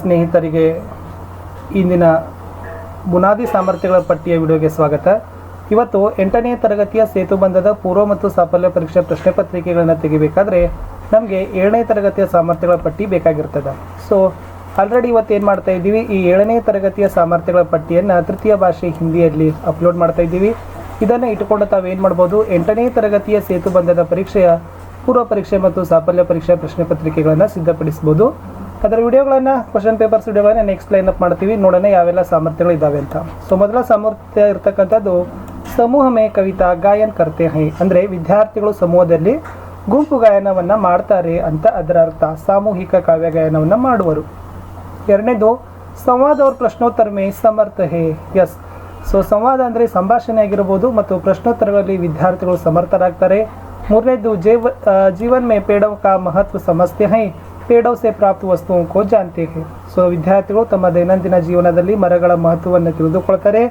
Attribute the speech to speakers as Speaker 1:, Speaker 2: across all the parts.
Speaker 1: ಸ್ನೇಹಿತರಿಗೆ ಇಂದಿನ ಬುನಾದಿ ಸಾಮರ್ಥ್ಯಗಳ ಪಟ್ಟಿಯ ವಿಡಿಯೋಗೆ ಸ್ವಾಗತ. ಇವತ್ತು 8ನೇ ತರಗತಿಯ ಸೇತುಬಂಧದ ಪೂರ್ವ ಮತ್ತು ಸಾಫಲ್ಯ ಪರೀಕ್ಷೆ ಪ್ರಶ್ನೆ ಪತ್ರಿಕೆಗಳನ್ನು ತೆಗಿಬೇಕಾದ್ರೆ ನಮಗೆ 7ನೇ ತರಗತಿಯ ಸಾಮರ್ಥ್ಯಗಳ ಪಟ್ಟಿ ಬೇಕಾಗಿರ್ತದೆ. ಸೊ ಆಲ್ರೆಡಿ ಇವತ್ತು ಏನು ಮಾಡ್ತಾ ಇದ್ದೀವಿ, ಈ 7ನೇ ತರಗತಿಯ ಸಾಮರ್ಥ್ಯಗಳ ಪಟ್ಟಿಯನ್ನು ತೃತೀಯ ಭಾಷೆ ಹಿಂದಿಯಲ್ಲಿ ಅಪ್ಲೋಡ್ ಮಾಡ್ತಾ ಇದ್ದೀವಿ. ಇದನ್ನು ಇಟ್ಟುಕೊಂಡು ತಾವೇನು ಮಾಡ್ಬೋದು, 8ನೇ ತರಗತಿಯ ಸೇತುಬಂಧದ ಪರೀಕ್ಷೆಯ ಪೂರ್ವ ಪರೀಕ್ಷೆ ಮತ್ತು ಸಾಫಲ್ಯ ಪರೀಕ್ಷೆ ಪ್ರಶ್ನೆ ಪತ್ರಿಕೆಗಳನ್ನು ಸಿದ್ಧಪಡಿಸ್ಬೋದು. ಅದರ ವಿಡಿಯೋಗಳನ್ನು ಕ್ವಶನ್ ಪೇಪರ್ಸ್ ವಿಡಿಯೋಗಳನ್ನು ನೆಕ್ಸ್ಟ್ ಲೈನ್ ಅಪ್ ಮಾಡ್ತೀವಿ. ನೋಡೋಣ ಯಾವೆಲ್ಲ ಸಾಮರ್ಥ್ಯಗಳು ಇದ್ದಾವೆ ಅಂತ. ಸೊ ಮೊದಲ ಸಾಮರ್ಥ್ಯ ಇರ್ತಕ್ಕಂಥದ್ದು ಸಮೂಹ ಮೇ ಕವಿತಾ ಗಾಯನ್ ಕರ್ತೆ ಹೈ, ಅಂದರೆ ವಿದ್ಯಾರ್ಥಿಗಳು ಸಮೂಹದಲ್ಲಿ ಗುಂಪು ಗಾಯನವನ್ನು ಮಾಡ್ತಾರೆ ಅಂತ ಅದರ ಅರ್ಥ. ಸಾಮೂಹಿಕ ಕಾವ್ಯ ಗಾಯನವನ್ನು ಮಾಡುವರು. ಎರಡನೇದು ಸಂವಾದ ಅವ್ರ ಪ್ರಶ್ನೋತ್ತರ ಮೇ ಸಮರ್ಥ ಹೇ. ಎಸ್, ಸೊ ಸಂವಾದ ಅಂದರೆ ಸಂಭಾಷಣೆ ಆಗಿರ್ಬೋದು ಮತ್ತು ಪ್ರಶ್ನೋತ್ತರಗಳಲ್ಲಿ ವಿದ್ಯಾರ್ಥಿಗಳು ಸಮರ್ಥರಾಗ್ತಾರೆ. ಮೂರನೇದು ಜೀವನ್ ಮೇ ಪೇಡವ್ ಕಾ ಮಹತ್ವ ಸಮಸ್ಯೆ ಹೈ, ಪೇಡವ್ ಸೆ ಪ್ರಾಪ್ತ ವಸ್ತುओं को जानते हैं. ಸೊ ವಿದ್ಯಾರ್ಥಿಗಳು ತಮ್ಮ ದೈನಂದಿನ ಜೀವನದಲ್ಲಿ ಮರಗಳ ಮಹತ್ವವನ್ನು ತಿಳಿದುಕೊಳ್ತಾರೆ,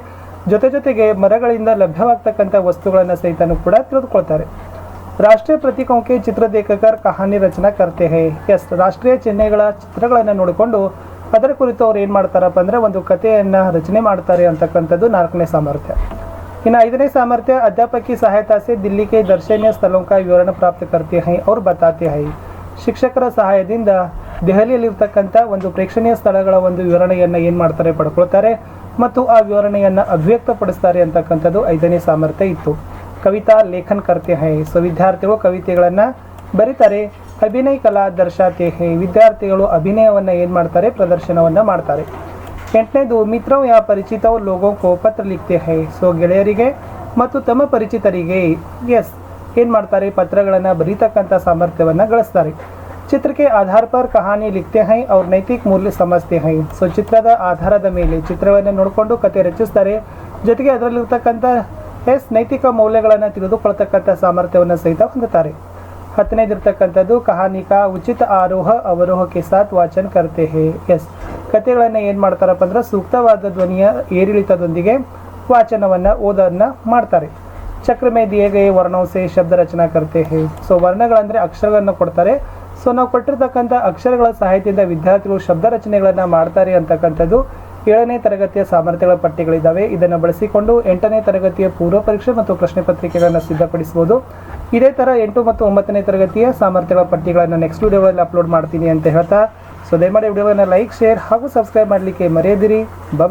Speaker 1: ಜೊತೆಗೆ ಮರಗಳಿಂದ ಲಭ್ಯವಾಗ್ತಕ್ಕಂಥ ವಸ್ತುಗಳನ್ನು ಸಹಿತ ಕೂಡ ತಿಳಿದುಕೊಳ್ತಾರೆ. ರಾಷ್ಟ್ರೀಯ ಪ್ರತೀಕಕ್ಕೆ ಚಿತ್ರ ದೇಖಕರ್ ಕಹಾನಿ ರಚನಾ ಕರ್ತೆ ಹೇ. ಎಸ್, ರಾಷ್ಟ್ರೀಯ ಚಿಹ್ನೆಗಳ ಚಿತ್ರಗಳನ್ನು ನೋಡಿಕೊಂಡು ಅದರ ಕುರಿತು ಅವ್ರು ಏನು ಮಾಡ್ತಾರಪ್ಪ ಅಂದರೆ ಒಂದು ಕಥೆಯನ್ನು ರಚನೆ ಮಾಡ್ತಾರೆ ಅಂತಕ್ಕಂಥದ್ದು 4ನೇ ಸಾಮರ್ಥ್ಯ. ಇನ್ನು 5ನೇ ಸಾಮರ್ಥ್ಯ ಅಧ್ಯಾಪಕಿ ಸಹಾಯತಾ ಸೆ ದಿಲ್ಲಿ ಕೆ ದರ್ಶನೀಯ ಸ್ಥಳೋं का ವಿವರಣ ಪ್ರಾಪ್ತ ಕರ್ತೆ ಹೈ ಅವ್ರು ಬತಾತೆ ಹೈ. ಶಿಕ್ಷಕರ ಸಹಾಯದಿಂದ ದೆಹಲಿಯಲ್ಲಿರ್ತಕ್ಕಂಥ ಒಂದು ಪ್ರೇಕ್ಷಣೀಯ ಸ್ಥಳಗಳ ಒಂದು ವಿವರಣೆಯನ್ನು ಏನು ಮಾಡ್ತಾರೆ, ಪಡ್ಕೊಳ್ತಾರೆ ಮತ್ತು ಆ ವಿವರಣೆಯನ್ನು ಅಭಿವ್ಯಕ್ತಪಡಿಸ್ತಾರೆ ಅಂತಕ್ಕಂಥದ್ದು 5ನೇ ಸಾಮರ್ಥ್ಯ ಇತ್ತು. ಕವಿತಾ ಲೇಖನ್ ಕರ್ತೆ ಹೈ. ಸೊ ವಿದ್ಯಾರ್ಥಿಗಳು ಕವಿತೆಗಳನ್ನು ಬರೀತಾರೆ. ಅಭಿನಯ ಕಲಾ ದರ್ಶಾತೆ ಹೈ, ವಿದ್ಯಾರ್ಥಿಗಳು ಅಭಿನಯವನ್ನು ಏನು ಮಾಡ್ತಾರೆ, ಪ್ರದರ್ಶನವನ್ನು ಮಾಡ್ತಾರೆ. 8ನೇದು ಮಿತ್ರವ್ ಯಾ ಪರಿಚಿತವ್ ಲೋಗೋ ಕೋ ಪತ್ರ ಲಿಖತೆ ಹೈ. ಸೊ ಗೆಳೆಯರಿಗೆ ಮತ್ತು ತಮ್ಮ ಪರಿಚಿತರಿಗೆ ಎಸ್ ಏನು ಮಾಡ್ತಾರೆ, ಪತ್ರಗಳನ್ನು ಬರೀತಕ್ಕಂಥ ಸಾಮರ್ಥ್ಯವನ್ನು ಗಳಿಸ್ತಾರೆ. ಚಿತ್ರಕ್ಕೆ ಆಧಾರ ಪರ್ ಕಹಾನಿ ಲಿಖತೆ ಹೈ ಅವ್ರ ನೈತಿಕ ಮೌಲ್ಯ ಸಮಜ್ತೆ ಹೈ. ಸೊ ಚಿತ್ರದ ಆಧಾರದ ಮೇಲೆ ಚಿತ್ರವನ್ನು ನೋಡಿಕೊಂಡು ಕತೆ ರಚಿಸ್ತಾರೆ, ಜೊತೆಗೆ ಅದರಲ್ಲಿರ್ತಕ್ಕಂಥ ನೈತಿಕ ಮೌಲ್ಯಗಳನ್ನು ತಿಳಿದುಕೊಳ್ತಕ್ಕಂಥ ಸಾಮರ್ಥ್ಯವನ್ನು ಸಹಿತ ಹೊಂದುತ್ತಾರೆ. 10ನೇದಿರ್ತಕ್ಕಂಥದ್ದು ಕಹಾನಿಕ ಉಚಿತ ಆರೋಹ ಅವರೋಹಕ್ಕೆ ಸಾಥ್ ವಾಚನ ಕರ್ತೆ ಹೇ. ಎಸ್, ಕತೆಗಳನ್ನು ಏನು ಮಾಡ್ತಾರಪ್ಪ ಅಂದ್ರೆ ಸೂಕ್ತವಾದ ಧ್ವನಿಯ ಏರಿಳಿತದೊಂದಿಗೆ ವಾಚನವನ್ನು ಓದನ್ನು ಮಾಡ್ತಾರೆ. ಚಕ್ರ ಮೇ ದಿಯೇ ಗಯೇ ವರ್ಣೋ ಸೆ ಶಬ್ದ ರಚನಾ ಕರ್ತೆ ಹೇ. ಸೊ ವರ್ಣಗಳಂದರೆ ಅಕ್ಷರಗಳನ್ನು ಕೊಡ್ತಾರೆ. ಸೊ ನಾವು ಕೊಟ್ಟಿರ್ತಕ್ಕಂಥ ಅಕ್ಷರಗಳ ಸಹಾಯದಿಂದ ವಿದ್ಯಾರ್ಥಿಗಳು ಶಬ್ದ ರಚನೆಗಳನ್ನು ಮಾಡ್ತಾರೆ ಅಂತಕ್ಕಂಥದ್ದು 7ನೇ ತರಗತಿಯ ಸಾಮರ್ಥ್ಯಗಳ ಪಟ್ಟಿಗಳಿದ್ದಾವೆ. ಇದನ್ನು ಬಳಸಿಕೊಂಡು 8ನೇ ತರಗತಿಯ ಪೂರ್ವ ಪರೀಕ್ಷೆ ಮತ್ತು ಪ್ರಶ್ನೆ ಪತ್ರಿಕೆಗಳನ್ನು ಸಿದ್ಧಪಡಿಸ್ಬೋದು. ಇದೇ ಥರ 8 ಮತ್ತು 9ನೇ ತರಗತಿಯ ಸಾಮರ್ಥ್ಯಗಳ ಪಟ್ಟಿಗಳನ್ನು ನೆಕ್ಸ್ಟ್ ವಿಡಿಯೋಗಳಲ್ಲಿ ಅಪ್ಲೋಡ್ ಮಾಡ್ತೀನಿ ಅಂತ ಹೇಳ್ತಾ, ಸೊ ದಯಮಾಡಿ ವಿಡಿಯೋವನ್ನು ಲೈಕ್, ಶೇರ್ ಹಾಗೂ ಸಬ್ಸ್ಕ್ರೈಬ್ ಮಾಡಲಿಕ್ಕೆ ಮರೆಯದಿರಿ.